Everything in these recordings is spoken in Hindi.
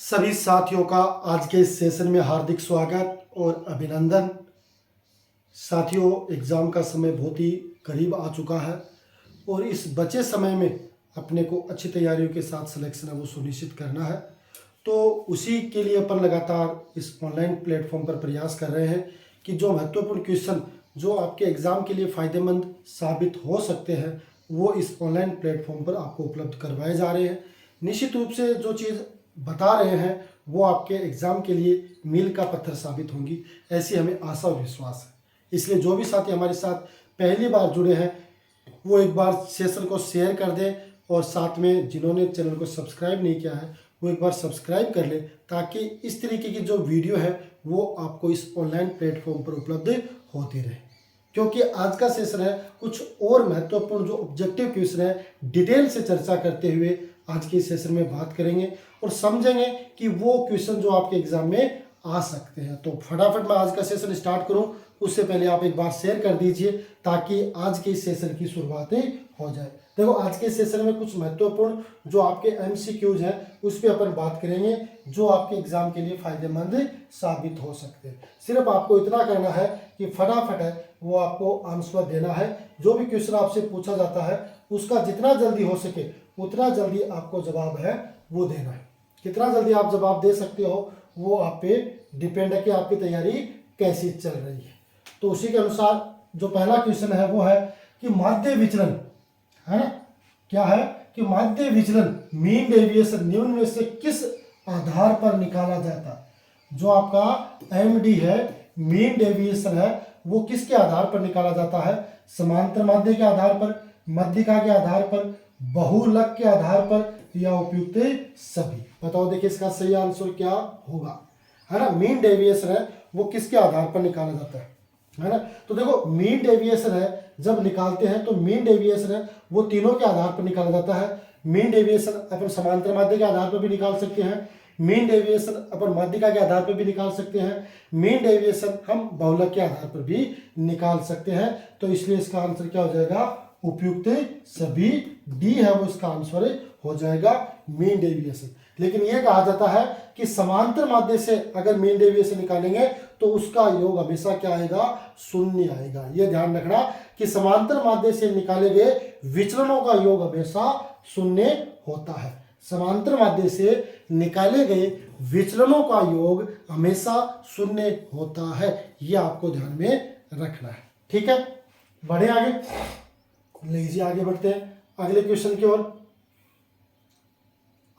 सभी साथियों का आज के इस सेशन में हार्दिक स्वागत और अभिनंदन। साथियों, एग्ज़ाम का समय बहुत ही करीब आ चुका है और इस बचे समय में अपने को अच्छी तैयारियों के साथ सिलेक्शन है वो सुनिश्चित करना है। तो उसी के लिए अपन लगातार इस ऑनलाइन प्लेटफॉर्म पर प्रयास कर रहे हैं कि जो महत्वपूर्ण क्वेश्चन जो आपके एग्ज़ाम के लिए फ़ायदेमंद साबित हो सकते हैं वो इस ऑनलाइन प्लेटफॉर्म पर आपको उपलब्ध करवाए जा रहे हैं। निश्चित रूप से जो चीज़ बता रहे हैं वो आपके एग्ज़ाम के लिए मील का पत्थर साबित होंगी, ऐसी हमें आशा और विश्वास है। इसलिए जो भी साथी हमारे साथ पहली बार जुड़े हैं वो एक बार सेशन को शेयर कर दें और साथ में जिन्होंने चैनल को सब्सक्राइब नहीं किया है वो एक बार सब्सक्राइब कर लें, ताकि इस तरीके की जो वीडियो है वो आपको इस ऑनलाइन प्लेटफॉर्म पर उपलब्ध होती रहे। क्योंकि आज का सेशन है कुछ और महत्वपूर्ण जो ऑब्जेक्टिव क्वेश्चन है डिटेल से चर्चा करते हुए आज के सेशन में बात करेंगे और समझेंगे कि वो क्वेश्चन जो आपके एग्जाम में आ सकते हैं। तो फटाफट मैं आज का सेशन स्टार्ट करूं उससे पहले आप एक बार शेयर कर दीजिए ताकि आज के सेशन की शुरुआत हो जाए। देखो, आज के सेशन में कुछ महत्वपूर्ण जो आपके एमसीक्यूज हैं उस पर अपन बात करेंगे जो आपके एग्जाम के लिए फायदेमंद साबित हो सकते हैं। सिर्फ आपको इतना करना है कि फटाफट है वो आपको आंसर देना है। जो भी क्वेश्चन आपसे पूछा जाता है उसका जितना जल्दी हो सके उतना जल्दी आपको जवाब है वो देना है। कितना जल्दी आप जवाब दे सकते हो वो आप पे डिपेंड है कि आपकी तैयारी कैसी चल रही है। तो उसी के अनुसार जो पहला क्वेश्चन है वो है कि माध्य विचलन है ना, क्या है कि माध्य विचलन मीन डेविएशन निम्न में से किस आधार पर निकाला जाता है। जो आपका एमडी है मीन डेविएशन है वो किसके आधार पर निकाला जाता है? समांतर माध्य के आधार पर, मध्यिका के आधार पर, बहुलक के आधार पर या उपयुक्त सभी। बताओ, देखिए इसका सही आंसर क्या होगा, है ना। मीन डेविएशन है वो किसके आधार पर निकाला जाता है ना। तो देखो, मीन डेविएशन है जब निकालते हैं तो मीन डेविएशन है वो तीनों के आधार पर निकाला जाता है। मीन डेविएशन अपन समांतर माध्य के आधार पर भी निकाल सकते हैं, मीन डेविएशन अपन माध्यिका के आधार पर भी निकाल सकते हैं, मीन डेविएशन हम बहुलक के आधार पर भी निकाल सकते हैं। तो इसलिए इसका आंसर क्या हो जाएगा? उपयुक्त सभी। डी है वो इसका आंसर हो जाएगा, मीन डेविएशन। लेकिन यह कहा जाता है कि समांतर माध्य से अगर मीन डेविएशन निकालेंगे तो उसका योग हमेशा क्या आएगा? शून्य आएगा। यह ध्यान रखना कि समांतर माध्य से निकाले गए विचलनों का योग हमेशा शून्य होता है। समांतर माध्य से निकाले गए विचलनों का योग हमेशा शून्य होता है। यह आपको ध्यान में रखना है, ठीक है। बढ़े आगे, लीजिए आगे बढ़ते हैं अगले क्वेश्चन की ओर।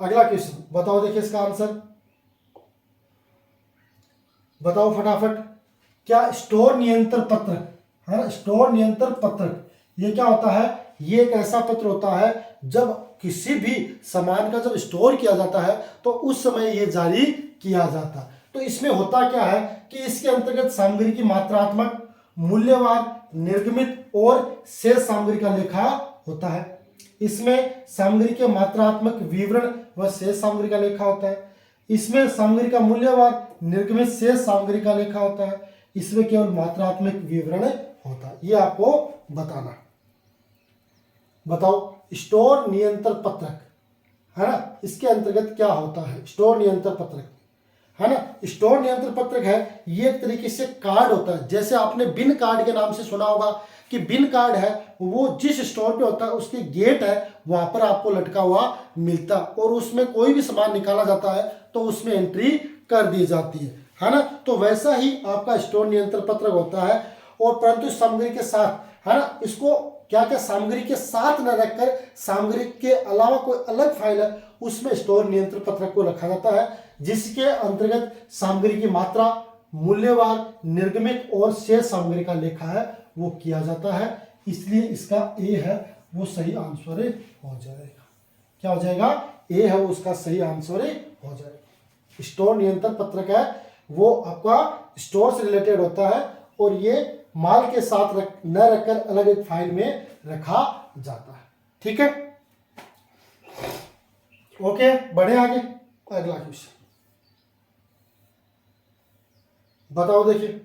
अगला क्वेश्चन बताओ, देखिए इसका आंसर बताओ फटाफट। क्या स्टोर नियंत्रण पत्रक है ना, स्टोर नियंत्रण पत्रक ये क्या होता है? ये एक ऐसा पत्र होता है जब किसी भी सामान का जब स्टोर किया जाता है तो उस समय ये जारी किया जाता है। तो इसमें होता क्या है कि इसके अंतर्गत सामग्री की मात्रात्मक, मूल्यवान, निर्गमित और शेष सामग्री का लेखा होता है। इसमें सामग्री के मात्रात्मक विवरण व शेष सामग्री का लेखा होता है। इसमें सामग्री का मूल्यवान, निर्गमित, शेष सामग्री का लेखा होता है। इसमें केवल मात्रात्मक विवरण होता है। ये आपको बताना। बताओ, स्टोर नियंत्रण पत्रक है ना, इसके अंतर्गत क्या होता है? स्टोर नियंत्रण पत्रक है ना, स्टोर नियंत्रण पत्रक है ये एक तरीके से कार्ड होता है। जैसे आपने बिन कार्ड के नाम से सुना होगा कि बिन कार्ड है वो जिस स्टोर पे होता है उसके गेट है वहां पर आपको लटका हुआ मिलता और उसमें कोई भी सामान निकाला जाता है तो उसमें एंट्री कर दी जाती है ना। तो वैसा ही आपका स्टोर नियंत्रण पत्रक होता है। और परंतु सामग्री के साथ है ना, इसको क्या क्या सामग्री के साथ न रखकर सामग्री के अलावा कोई अलग फाइल है उसमें स्टोर नियंत्रण पत्रक को रखा जाता है, जिसके अंतर्गत सामग्री की मात्रा, मूल्यवान, निर्गमित और शेष सामग्री का लेखा है वो किया जाता है। इसलिए इसका ए है वो सही आंसर हो जाएगा। क्या हो जाएगा? ए है वो उसका सही आंसर हो जाएगा। स्टोर नियंत्रण पत्रक है वो आपका स्टोर से रिलेटेड होता है और ये माल के साथ न रखकर अलग एक फाइल में रखा जाता है, ठीक है। ओके, बढ़े आगे। अगला क्वेश्चन बताओ, देखिए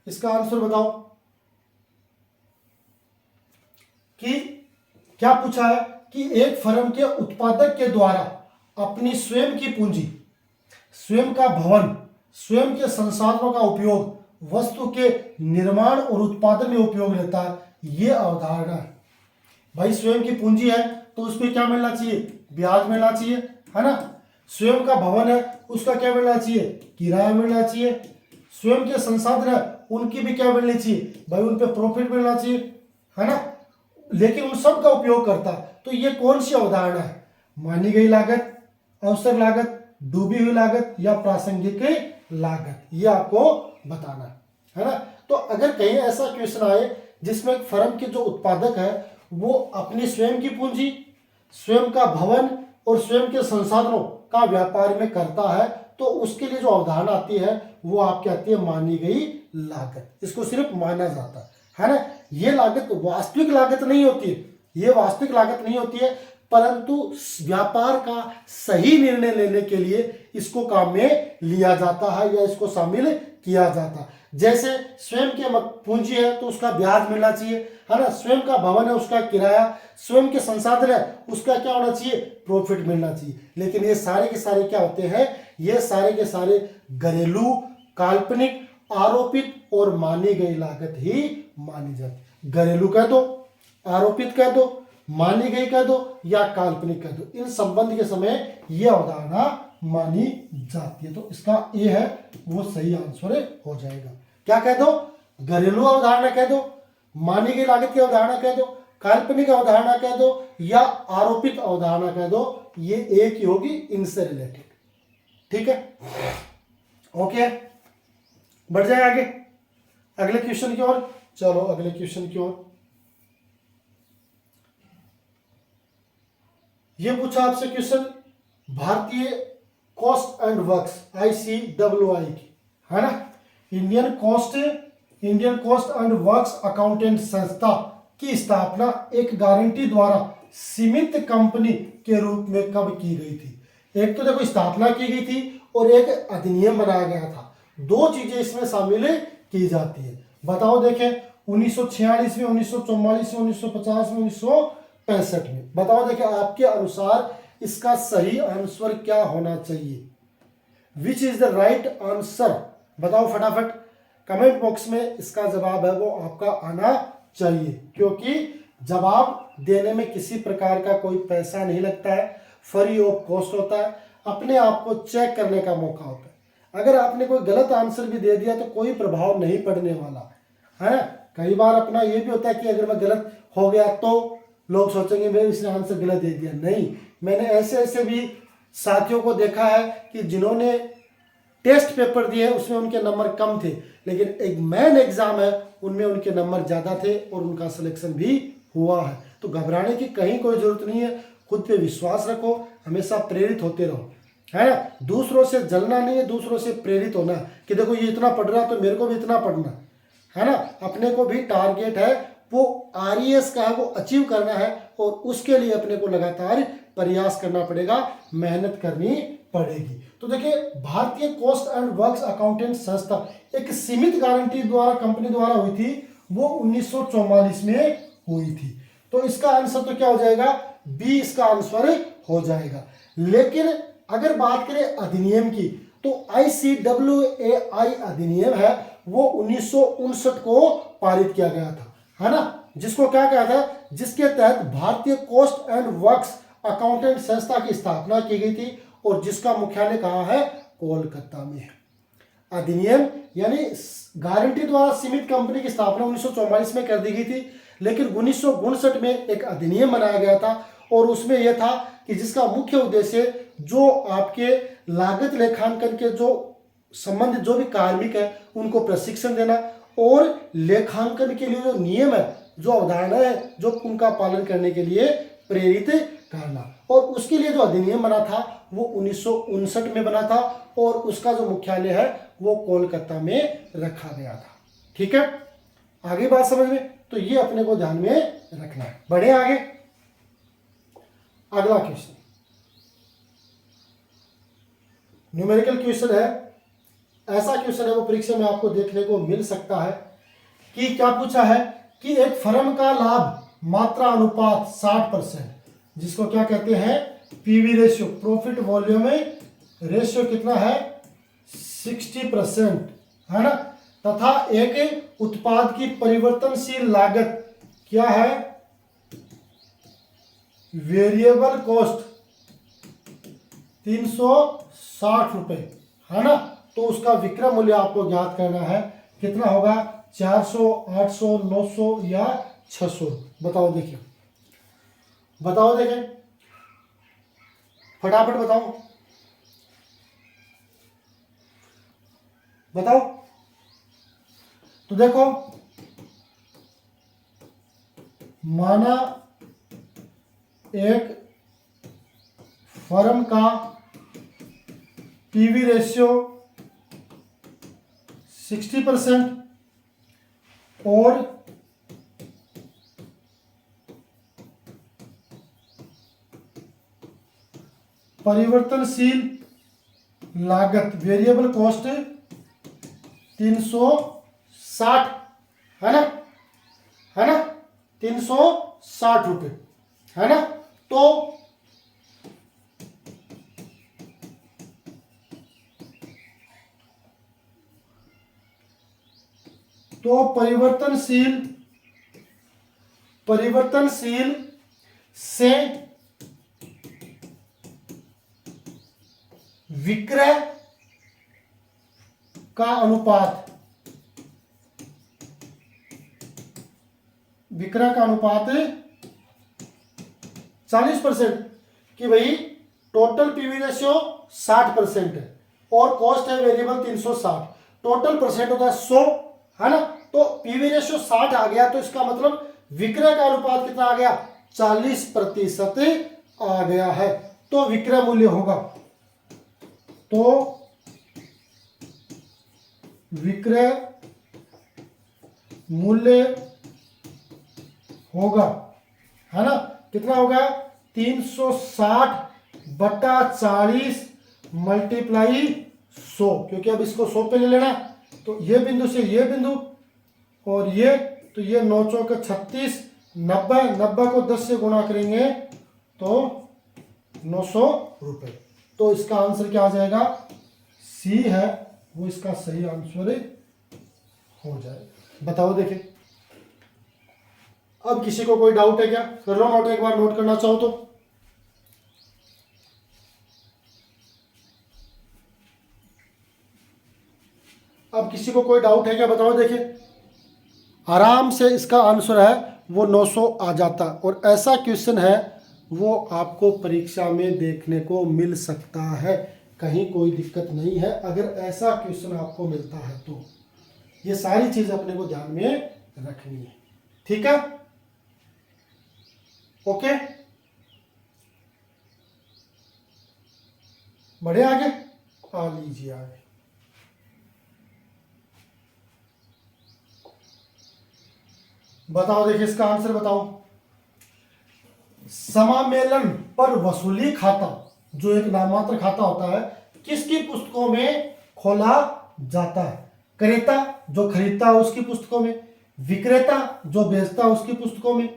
इसका आंसर बताओ कि क्या पूछा है कि एक फर्म के उत्पादक के द्वारा अपनी स्वयं की पूंजी स्वयं का भवन, स्वयं के संसाधनों का उपयोग वस्तु के निर्माण और उत्पादन में उपयोग लेता है, ये अवधारणा है। भाई स्वयं की पूंजी है तो उस पर क्या मिलना चाहिए, ब्याज मिलना चाहिए, है ना। स्वयं का भवन है उसका क्या मिलना चाहिए, किराया मिलना चाहिए। स्वयं के संसाधन है उनकी भी क्या मिलनी चाहिए, भाई उन पे प्रॉफिट मिलना चाहिए, है ना। लेकिन उन सब का उपयोग करता है। तो ये कौन सी अवधारणा है, मानी गई लागत, अवसर लागत, डूबी हुई लागत या प्रासंगिक लागत, ये आपको बताना है ना। तो अगर कहीं ऐसा क्वेश्चन आए जिसमें एक फर्म के जो उत्पादक है वो अपनी स्वयं की पूंजी, स्वयं का भवन और स्वयं के संसाधनों का व्यापार में करता है, तो उसके लिए जो अवधारणा आती है वो आपकी आती है मानी गई लागत। इसको सिर्फ माना जाता है ना। ये लागत वास्तविक लागत नहीं होती है, ये वास्तविक लागत नहीं होती है, परंतु व्यापार का सही निर्णय लेने के लिए इसको काम में लिया जाता है या इसको शामिल किया जाता है। जैसे स्वयं के पूंजी है तो उसका ब्याज मिलना चाहिए, है ना। स्वयं का भवन है उसका किराया, स्वयं के संसाधन है उसका क्या होना चाहिए, प्रॉफिट मिलना चाहिए। लेकिन ये सारे के सारे क्या होते हैं, ये सारे के सारे घरेलू, काल्पनिक, आरोपित और मानी गई लागत ही मानी जाती। घरेलू कह दो, आरोपित कह दो, मानी गई कह दो या काल्पनिक कह दो, इन संबंध के समय यह अवधारणा मानी जाती है। तो इसका ए है वो सही आंसर हो जाएगा। क्या कह दो, घरेलू अवधारणा कह दो, मानी गई लागत की अवधारणा कह दो, काल्पनिक अवधारणा कह दो या आरोपित अवधारणा कह दो, ये एक ही होगी इनसे रिलेटेड। ठीक है, ओके, बढ़ जाए आगे अगले क्वेश्चन की ओर। चलो अगले क्वेश्चन की ओर। ये पूछा आपसे क्वेश्चन भारतीय कॉस्ट एंड वर्क्स ICWI की, है ना। Indian cost and works accountant संस्था की स्थापना एक गारंटी द्वारा सीमित कंपनी के रूप में कब की गई थी। एक तो देखो स्थापना की गई थी और एक अधिनियम बनाया गया था, दो चीजें इसमें शामिल की जाती है। बताओ देखें, 1946 में, 1944 में, 1950 में, 1965 में। बताओ देखें आपके अनुसार इसका सही आंसर क्या होना चाहिए, which is the right answer. बताओ फटाफट कमेंट बॉक्स में, इसका जवाब है वो आपका आना चाहिए, क्योंकि जवाब देने में किसी प्रकार का कोई पैसा नहीं लगता है, फ्री ऑफ कॉस्ट होता है, अपने आप को चेक करने का मौका होता है। अगर आपने कोई गलत आंसर भी दे दिया तो कोई प्रभाव नहीं पड़ने वाला है। कई बार अपना ये भी होता है कि अगर मैं गलत हो गया तो लोग सोचेंगे मैं इसने आंसर गलत दे दिया। नहीं, मैंने ऐसे ऐसे भी साथियों को देखा है कि जिन्होंने टेस्ट पेपर दिए उसमें उनके नंबर कम थे, लेकिन एक मेन एग्जाम है उनमें उनके नंबर ज़्यादा थे और उनका सिलेक्शन भी हुआ है। तो घबराने की कहीं कोई ज़रूरत नहीं है, खुद पे विश्वास रखो, हमेशा प्रेरित होते रहो, है ना। दूसरों से जलना नहीं है, दूसरों से प्रेरित होना कि देखो ये इतना पढ़ रहा तो मेरे को भी इतना पढ़ना है ना। अपने को भी टारगेट है वो RES का है, वो अचीव करना है और उसके लिए अपने को लगातार प्रयास करना पड़ेगा, मेहनत करनी पड़ेगी। तो देखिए भारतीय कॉस्ट एंड वर्क्स अकाउंटेंट संस्था एक सीमित गारंटी द्वारा कंपनी द्वारा हुई थी, वो 1944 में हुई थी। तो इसका आंसर तो क्या हो जाएगा, बी इसका आंसर हो जाएगा। लेकिन अगर बात करें अधिनियम की तो ICWAI अधिनियम है वो 1959 को पारित किया गया था, है ना। जिसको क्या कहा था, जिसके तहत भारतीय कॉस्ट एंड वर्क्स अकाउंटेंट संस्था की स्थापना की गई थी और जिसका मुख्यालय कहाँ है, कोलकाता में है। अधिनियम यानी गारंटी द्वारा सीमित कंपनी की स्थापना 1944 में कर दी गई थी, लेकिन 1959 में एक अधिनियम बनाया गया था और उसमें यह था कि जिसका मुख्य उद्देश्य जो आपके लागत लेखांकन के जो संबंधित जो भी कार्मिक है उनको प्रशिक्षण देना और लेखांकन के लिए जो नियम है, जो अवधारणा है, जो उनका पालन करने के लिए प्रेरित करना। और उसके लिए जो अधिनियम बना था वो 1959 में बना था और उसका जो मुख्यालय है वो कोलकाता में रखा गया था। ठीक है, आगे बात समझ में, तो ये अपने को ध्यान में रखना है। बढ़े आगे, अगला क्वेश्चन न्यूमेरिकल क्वेश्चन है। ऐसा क्वेश्चन है वो परीक्षा में आपको देखने को मिल सकता है कि क्या पूछा है कि एक फर्म का लाभ मात्रा अनुपात 60%, जिसको क्या कहते हैं, PV ratio, profit volume ratio कितना है 60%, है ना। तथा एक उत्पाद की परिवर्तनशील लागत क्या है, वेरिएबल कॉस्ट 360 रुपए, है ना। तो उसका विक्रय मूल्य आपको ज्ञात करना है, कितना होगा 400, 800, 900 या 600। बताओ देखिए, बताओ देखें, फटाफट बताओ, बताओ। तो देखो, माना एक फर्म का पीवी रेशियो 60% और परिवर्तनशील लागत वेरिएबल कॉस्ट 360, है ना, है ना, 360 रुपये, है ना। तो परिवर्तनशील से विक्रय का अनुपात, विक्रय का अनुपात 40%, कि भाई टोटल पीवी रेशियो 60% है और कॉस्ट है वेरिएबल 360, टोटल परसेंट होता है 100, है ना। तो पीवी रेशियो 60 आ गया, तो इसका मतलब विक्रय का अनुपात कितना आ गया, 40% आ गया है। तो विक्रय मूल्य होगा, तो विक्रय मूल्य होगा, है ना, कितना होगा 360/40 मल्टीप्लाई 100, क्योंकि अब इसको 100 पे ले लेना। तो ये बिंदु से ये बिंदु और ये, तो ये 9 चौक 36, 90 को 10 से गुणा करेंगे तो 900 रुपये। तो इसका आंसर क्या आ जाएगा, सी है वो इसका सही आंसर हो जाएगा। बताओ देखें, अब किसी को कोई डाउट है क्या, कर लो नोट, एक बार नोट करना चाहो तो। अब किसी को कोई डाउट है क्या, बताओ देखें। आराम से इसका आंसर है वो 900 आ जाता, और ऐसा क्वेश्चन है वो आपको परीक्षा में देखने को मिल सकता है, कहीं कोई दिक्कत नहीं है अगर ऐसा क्वेश्चन आपको मिलता है तो। ये सारी चीज अपने को ध्यान में रखनी है, ठीक है, ओके। बढ़े आगे, आ लीजिए आगे। बताओ देखिए, इसका आंसर बताओ। समामेलन पर वसूली खाता, जो एक नाममात्र खाता होता है, किसकी पुस्तकों में खोला जाता है, क्रेता जो खरीदता है उसकी पुस्तकों में, विक्रेता जो बेचता है उसकी पुस्तकों में,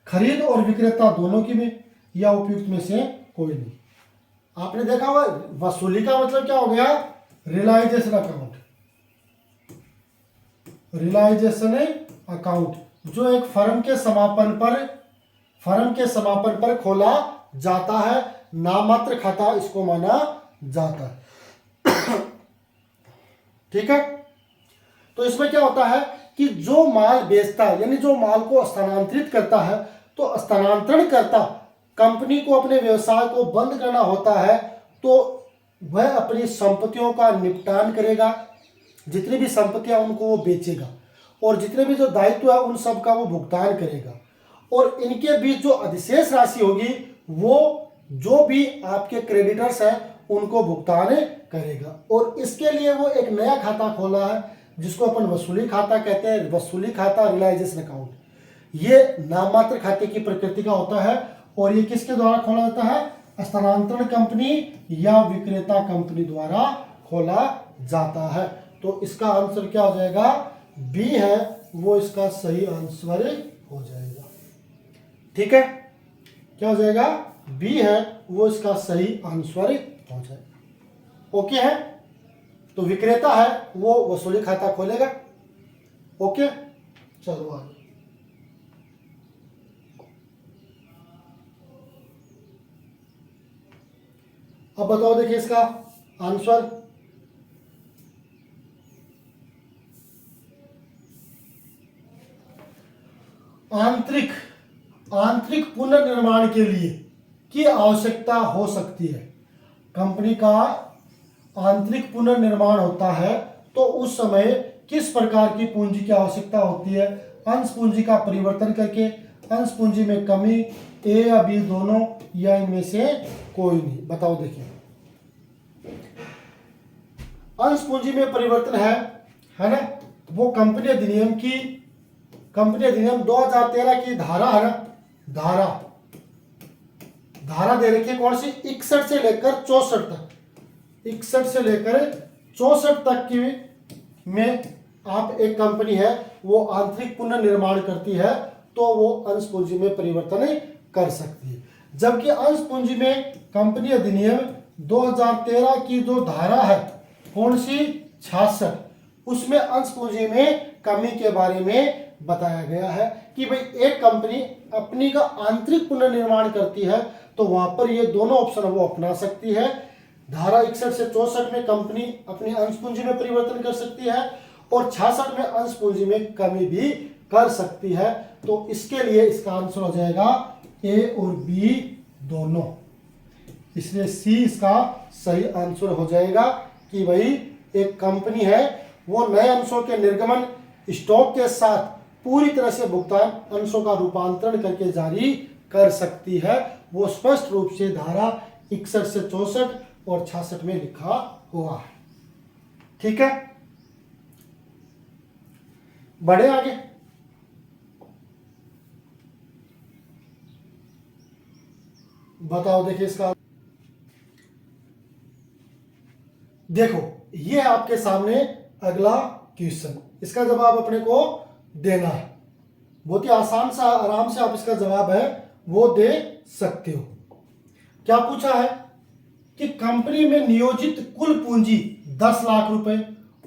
खरीद और विक्रेता दोनों की में, या उपयुक्त में से कोई नहीं। आपने देखा हुआ वसूली का मतलब क्या हो गया, रियलाइजेशन अकाउंट, रियलाइजेशन अकाउंट जो एक फर्म के समापन पर खोला जाता है, नाममात्र खाता इसको माना जाता है, ठीक है। तो इसमें क्या होता है कि जो माल बेचता है, यानी जो माल को स्थानांतरित करता है, तो स्थानांतरण करता कंपनी को अपने व्यवसाय को बंद करना होता है, तो वह अपनी संपत्तियों का निपटान करेगा, जितनी भी संपत्तियां उनको वो बेचेगा, और जितने भी जो दायित्व है उन सब का वो भुगतान करेगा, और इनके बीच जो अधिशेष राशि होगी वो जो भी आपके क्रेडिटर्स हैं उनको भुगतान करेगा। और इसके लिए वो एक नया खाता खोला है जिसको अपन वसूली खाता कहते हैं, वसूली खाता, रियलाइजेशन अकाउंट। ये नाममात्र खाते की प्रकृति का होता है, और ये किसके द्वारा खोला जाता है, स्थानांतरण कंपनी या विक्रेता कंपनी द्वारा खोला जाता है। तो इसका आंसर क्या हो जाएगा, बी है वो इसका सही आंसर हो जाएगा, ठीक है, क्या हो जाएगा, बी है वो इसका सही आंसर हो जाएगा। ओके है। तो विक्रेता है वो वसूली खाता खोलेगा। ओके, चलो आगे। अब बताओ, देखिए इसका आंसर। आंतरिक आंतरिक पुनर्निर्माण के लिए की आवश्यकता हो सकती है। कंपनी का आंतरिक पुनर्निर्माण होता है तो उस समय किस प्रकार की पूंजी की आवश्यकता होती है? अंश पूंजी का परिवर्तन करके, अंश पूंजी में कमी, ए या बी दोनों, या इनमें से कोई नहीं। बताओ, देखिए अंश पूंजी में परिवर्तन है ना, वो कंपनी अधिनियम 2013 की धारा है ना, धारा दे रखी है कौन सी? 61 से लेकर 64 तक, 61 से लेकर 64 तक की में आप एक कंपनी है वो आंतरिक पुनर्निर्माण करती है तो वो अंश पूंजी में परिवर्तन कर सकती है। जबकि अंश पूंजी में कंपनी अधिनियम 2013 की जो धारा है कौन सी? 66, उसमें अंश पूंजी में कमी के बारे में बताया गया है कि भाई एक कंपनी अपनी का आंतरिक पुनर्निर्माण करती है तो वहां पर ये दोनों ऑप्शन वो अपना सकती है। धारा 61 से 64 में कंपनी अपनी अंश पूंजी में परिवर्तन कर सकती है और 66 में अंश पूंजी में कमी भी कर सकती है। तो इसके लिए इसका आंसर हो जाएगा ए और बी दोनों, इसलिए सी इसका सही आंसर हो जाएगा कि भाई एक कंपनी है वो नए अंशों के निर्गमन स्टॉक के साथ पूरी तरह से भुगतान अंशों का रूपांतरण करके जारी कर सकती है। वो स्पष्ट रूप से धारा 61 से 64 और 66 में लिखा हुआ है। ठीक है, बढ़े आगे। बताओ, देखिए इसका, देखो ये आपके सामने अगला क्वेश्चन, इसका जवाब अपने को देना है। बहुत ही आसान सा, आराम से आप इसका जवाब है वो दे सकते हो। क्या पूछा है कि कंपनी में नियोजित कुल पूंजी 10 लाख रुपए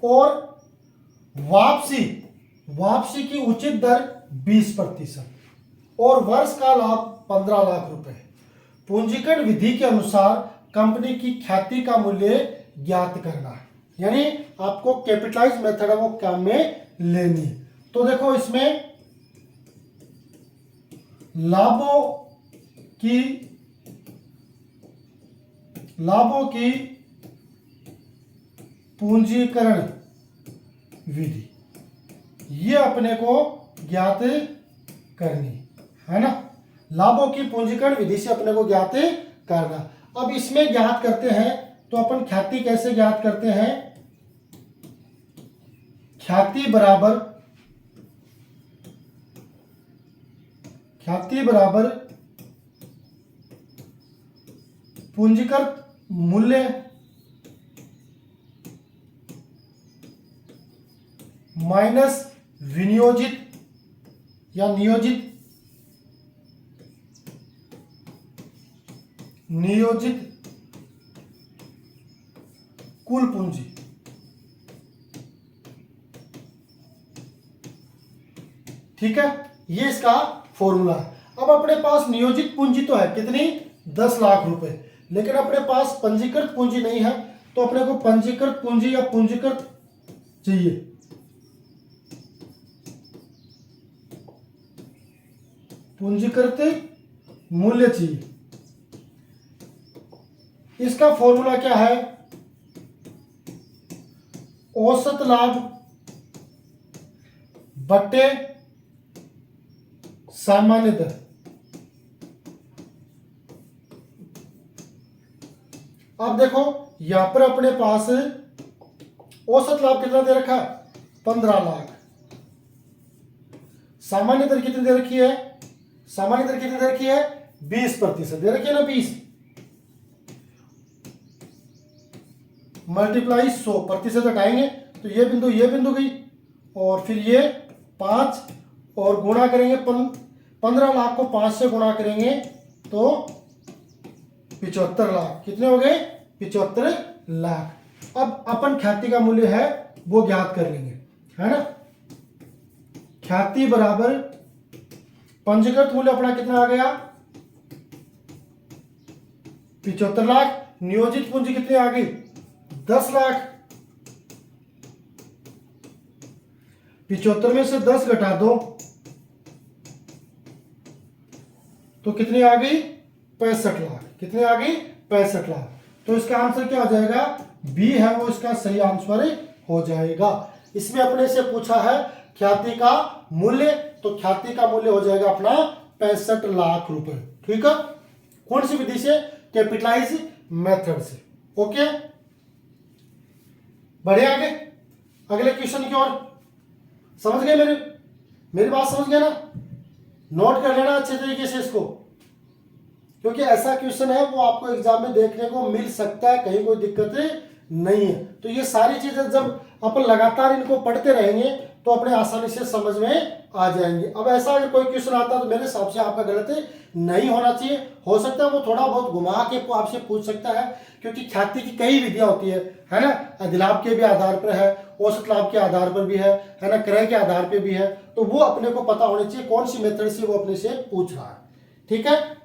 और वापसी की उचित दर 20% और वर्ष का लाभ 15 लाख रुपए। पूंजीकरण विधि के अनुसार कंपनी की ख्याति का मूल्य ज्ञात करना है, यानी आपको कैपिटलाइज मेथड है वो काम में लेनी है। तो देखो इसमें लाभों की पूंजीकरण विधि ये अपने को ज्ञात करनी है ना। लाभों की पूंजीकरण विधि से अपने को ज्ञात करना। अब इसमें ज्ञात करते हैं तो अपन ख्याति कैसे ज्ञात करते हैं? ख्याति बराबर पूंजीकृत मूल्य माइनस विनियोजित या नियोजित कुल पूंजी। ठीक है, ये इसका फॉर्मूला है। अब अपने पास नियोजित पूंजी तो है कितनी? 10 लाख रुपए, लेकिन अपने पास पंजीकृत पूंजी नहीं है तो अपने को पंजीकृत पूंजी या पूंजीकृत चाहिए। पूंजीकृत मूल्य चाहिए। इसका फॉर्मूला क्या है? औसत लाभ बट्टे सामान्य दर। अब देखो यहां पर अपने पास औसत लाभ कितना दे रखा है? 15 लाख। सामान्य दर कितनी दे रखी है? सामान्य दर कितनी दे रखी है? 20% दे रखी है ना, 20 मल्टीप्लाई 100%, हटाएंगे तो ये बिंदु गई और फिर ये 5 और गुणा करेंगे 15 लाख को 5 से गुणा करेंगे तो 75 लाख। कितने हो गए? 75 लाख। अब अपन ख्याति का मूल्य है वो ज्ञात कर लेंगे, है ना। ख्याति बराबर पंजीकृत मूल्य अपना कितना आ गया 75 लाख। नियोजित पूंजी कितनी आ गई 10 लाख। 75 में से 10 घटा दो तो कितनी आ गई 65 लाख। कितनी आ गई 65 लाख। तो इसका आंसर क्या हो जाएगा, बी है वो इसका सही आंसर हो जाएगा। इसमें अपने से पूछा है ख्याति का मूल्य, तो ख्याति का मूल्य हो जाएगा अपना 65 लाख रुपए। ठीक है, कौन सी विधि से, कैपिटलाइज मेथड से। ओके, बढ़े आगे अगले क्वेश्चन की ओर। समझ गए मेरी बात समझ गए ना। नोट कर लेना अच्छे तरीके से इसको, क्योंकि ऐसा क्वेश्चन है वो आपको एग्जाम में देखने को मिल सकता है, कहीं कोई दिक्कत नहीं है। तो ये सारी चीजें जब अपन लगातार इनको पढ़ते रहेंगे तो अपने आसानी से समझ में आ जाएंगे। अब ऐसा अगर कोई क्वेश्चन आता है तो मेरे हिसाब से आपका गलत नहीं होना चाहिए। हो सकता है वो थोड़ा बहुत घुमा के आपसे पूछ सकता है, क्योंकि ख्याति की कई विधियां होती है ना। अधिलाभ के भी आधार पर है, औसत लाभ के आधार पर भी है ना, क्रय के आधार पर भी है। तो वो अपने को पता होनी चाहिए कौन सी मेथड से वो अपने से पूछ रहा है। ठीक है,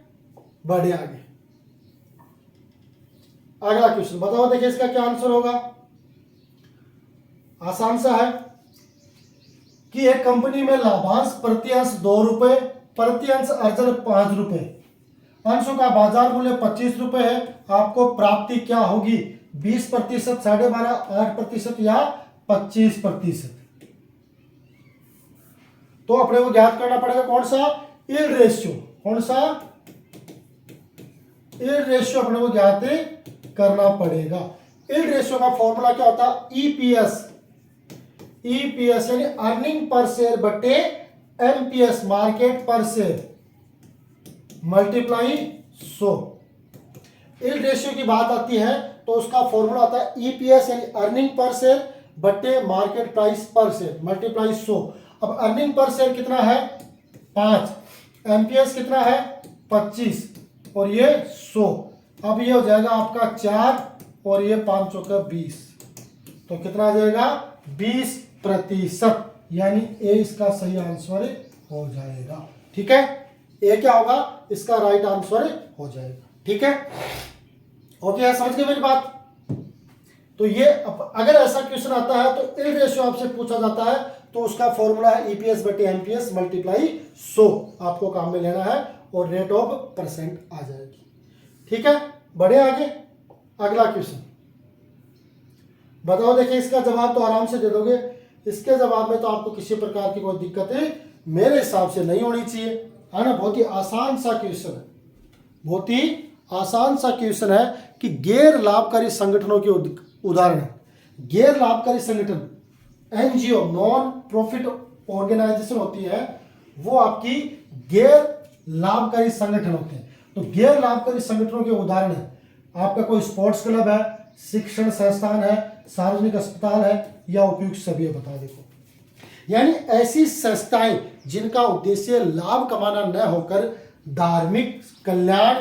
बढ़े आगे। अगला क्वेश्चन बताओ, देखिए इसका क्या आंसर होगा। आसान सा है कि एक कंपनी में लाभांश प्रति अंश 2 रुपए, प्रति अंश अर्जन 5 रुपए, अंशों का बाजार मूल्य 25 रुपए है। आपको प्राप्ति क्या होगी, 20%, 12.5%, 8% या 25%। तो अपने को ज्ञात करना पड़ेगा कौन सा, यील्ड रेशियो। कौन सा, यील्ड रेशियो अपने को ज्ञात करना पड़ेगा। यील्ड रेशियो का फॉर्मूला क्या होता है, ईपीएस। ईपीएस यानी अर्निंग पर शेयर बटे एमपीएस, मार्केट पर शेयर, मल्टीप्लाई 100। यील्ड रेशियो की बात आती है तो उसका फॉर्मूला आता है ईपीएस यानी अर्निंग पर शेयर बटे मार्केट प्राइस पर शेयर, मल्टीप्लाई 100। अब अर्निंग पर शेयर कितना है 5, एमपीएस कितना है 25 और ये 100। अब ये हो जाएगा आपका 4 और ये 5 का 20, तो कितना आ जाएगा 20%, यानी ए इसका सही आंसर हो जाएगा। ठीक है, ए क्या होगा, इसका राइट आंसर हो जाएगा। ठीक है, ओके, समझ गए मेरी बात। तो ये अगर ऐसा क्वेश्चन आता है तो यील्ड रेशियो आपसे पूछा जाता है तो उसका फॉर्मूला है ईपीएस बटे एमपीएस मल्टीप्लाई 100 आपको काम में लेना है और रेट ऑफ परसेंट आ जाएगी। ठीक है, बढ़े आगे। अगला क्वेश्चन बताओ, देखिए इसका जवाब तो आराम से दे दोगे। इसके जवाब में तो आपको किसी प्रकार की कोई दिक्कत मेरे हिसाब से नहीं होनी चाहिए, है ना। बहुत ही आसान सा क्वेश्चन है, बहुत ही आसान सा क्वेश्चन है कि गैर लाभकारी संगठनों के उदाहरण। गैर लाभकारी संगठन एनजीओ, नॉन प्रॉफिट ऑर्गेनाइजेशन होती है, वो आपकी गैर लाभकारी संगठन होते हैं। तो गैर लाभकारी संगठनों के उदाहरण है आपका कोई स्पोर्ट्स क्लब है, शिक्षण संस्थान है, सार्वजनिक अस्पताल है या उपयुक्त सभी है, बता देखो। यानी ऐसी संस्थाएं जिनका उद्देश्य लाभ कमाना न होकर धार्मिक कल्याण,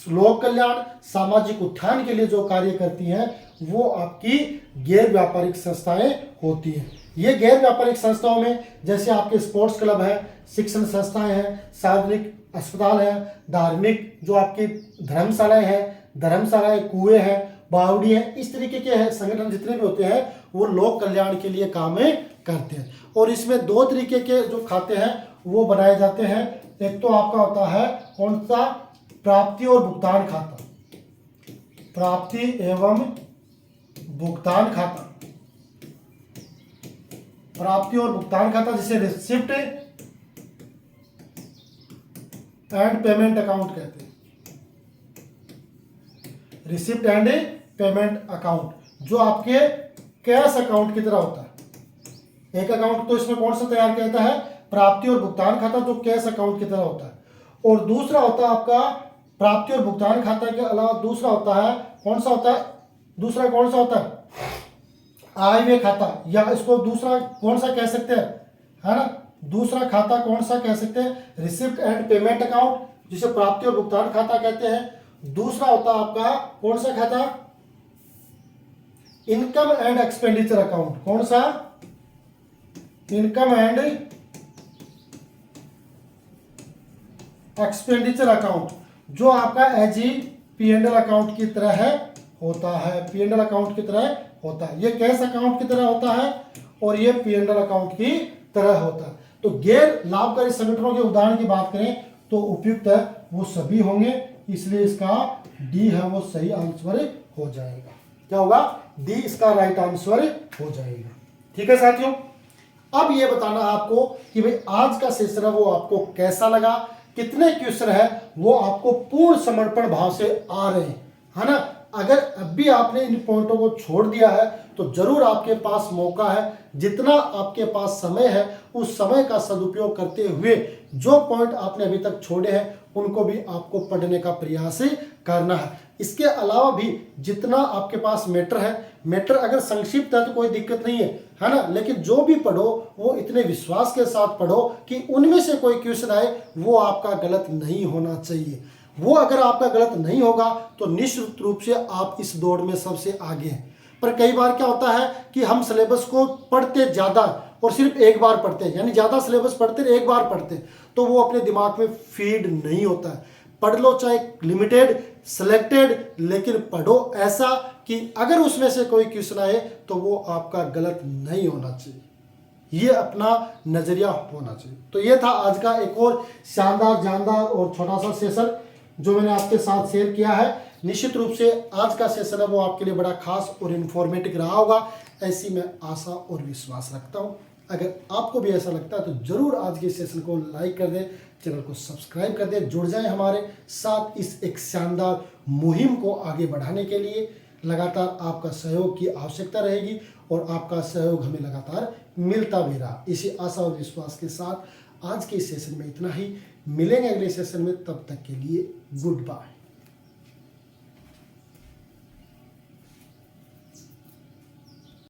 लोक कल्याण, सामाजिक उत्थान के लिए जो कार्य करती हैं वो आपकी गैर व्यापारिक संस्थाएं होती हैं। ये गैर व्यापारिक संस्थाओं में जैसे आपके स्पोर्ट्स क्लब है, शिक्षण संस्थाएं हैं, सार्वजनिक अस्पताल है, धार्मिक जो आपकी धर्मशालाएं, कुएं हैं, बावड़ी है, इस तरीके के संगठन जितने भी होते हैं वो लोक कल्याण के लिए काम करते हैं। और इसमें 2 तरीके के जो खाते हैं वो बनाए जाते हैं। एक तो आपका होता है कौन सा, प्राप्ति और भुगतान खाता, प्राप्ति एवं भुगतान खाता, प्राप्ति और भुगतान खाता जिसे रिसिप्ट एंड पेमेंट अकाउंट कहते हैं। रिसिप्ट एंड पेमेंट अकाउंट जो आपके कैश अकाउंट की तरह होता है। एक अकाउंट तो इसमें कौन सा तैयार किया जाता है, प्राप्ति और भुगतान खाता जो कैश अकाउंट की तरह होता है। और दूसरा होता है आपका प्राप्ति और भुगतान खाता के अलावा दूसरा होता है कौन सा होता है, दूसरा कौन सा होता है, आय व्यय खाता, या इसको दूसरा कौन सा कह सकते हैं, है ना। दूसरा खाता कौन सा कह सकते हैं, रिसिप्ट एंड पेमेंट अकाउंट जिसे प्राप्ति और भुगतान खाता कहते हैं। दूसरा होता है आपका कौन सा खाता, इनकम एंड एक्सपेंडिचर अकाउंट। कौन सा? इनकम एंड एक्सपेंडिचर अकाउंट, जो आपका एज ई P&L अकाउंट की तरह है होता है, P&L अकाउंट की तरह होता है। ये कैश अकाउंट की तरह होता है और ये P&L अकाउंट की तरह होता है। तो गैर लाभकारी संगठनों के उदाहरण की बात करें तो उपयुक्त है वो सभी होंगे, इसलिए इसका डी है वो सही आंसर हो जाएगा। क्या होगा? डी इसका राइट आंसर हो जाएगा। ठीक है साथियों, अब ये बताना आपको कि भाई आज का सेशन है वो आपको कैसा लगा, कितने क्वेश्चन है वो आपको पूर्ण समर्पण भाव से आ रहे हैं, है ना। अगर अब भी आपने इन पॉइंटों को छोड़ दिया है तो जरूर आपके पास मौका है, जितना आपके पास समय है उस समय का सदुपयोग करते हुए जो पॉइंट आपने अभी तक छोड़े हैं उनको भी आपको पढ़ने का प्रयास करना है। इसके अलावा भी जितना आपके पास मैटर है, मैटर अगर संक्षिप्त है तो कोई दिक्कत नहीं है ना, लेकिन जो भी पढ़ो वो इतने विश्वास के साथ पढ़ो कि उनमें से कोई क्वेश्चन आए वो आपका गलत नहीं होना चाहिए। वो अगर आपका गलत नहीं होगा तो निश्चित रूप से आप इस दौड़ में सबसे आगे हैं। पर कई बार क्या होता है कि हम सिलेबस को पढ़ते ज़्यादा और सिर्फ एक बार पढ़ते हैं, यानी ज़्यादा सिलेबस पढ़ते एक बार पढ़ते तो वो अपने दिमाग में फीड नहीं होता है। पढ़ लो चाहे लिमिटेड सिलेक्टेड, लेकिन पढ़ो ऐसा कि अगर उसमें से कोई क्वेश्चन आए तो वो आपका गलत नहीं होना चाहिए, ये अपना नज़रिया होना चाहिए। तो ये था आज का एक और शानदार जानदार और छोटा सा सेशन जो मैंने आपके साथ शेयर किया है। निश्चित रूप से आज का सेशन है वो आपके लिए बड़ा खास और इन्फॉर्मेटिव रहा होगा, ऐसी मैं आशा और विश्वास रखता हूँ। अगर आपको भी ऐसा लगता है तो जरूर आज के सेशन को लाइक कर दें, चैनल को सब्सक्राइब कर दें, जुड़ जाएं हमारे साथ इस एक शानदार मुहिम को आगे बढ़ाने के लिए। लगातार आपका सहयोग की आवश्यकता रहेगी और आपका सहयोग हमें लगातार मिलता भी रहा। इसी आशा और विश्वास के साथ आज के सेशन में इतना ही। मिलेंगे अगले सेशन में, तब तक के लिए गुड बाय।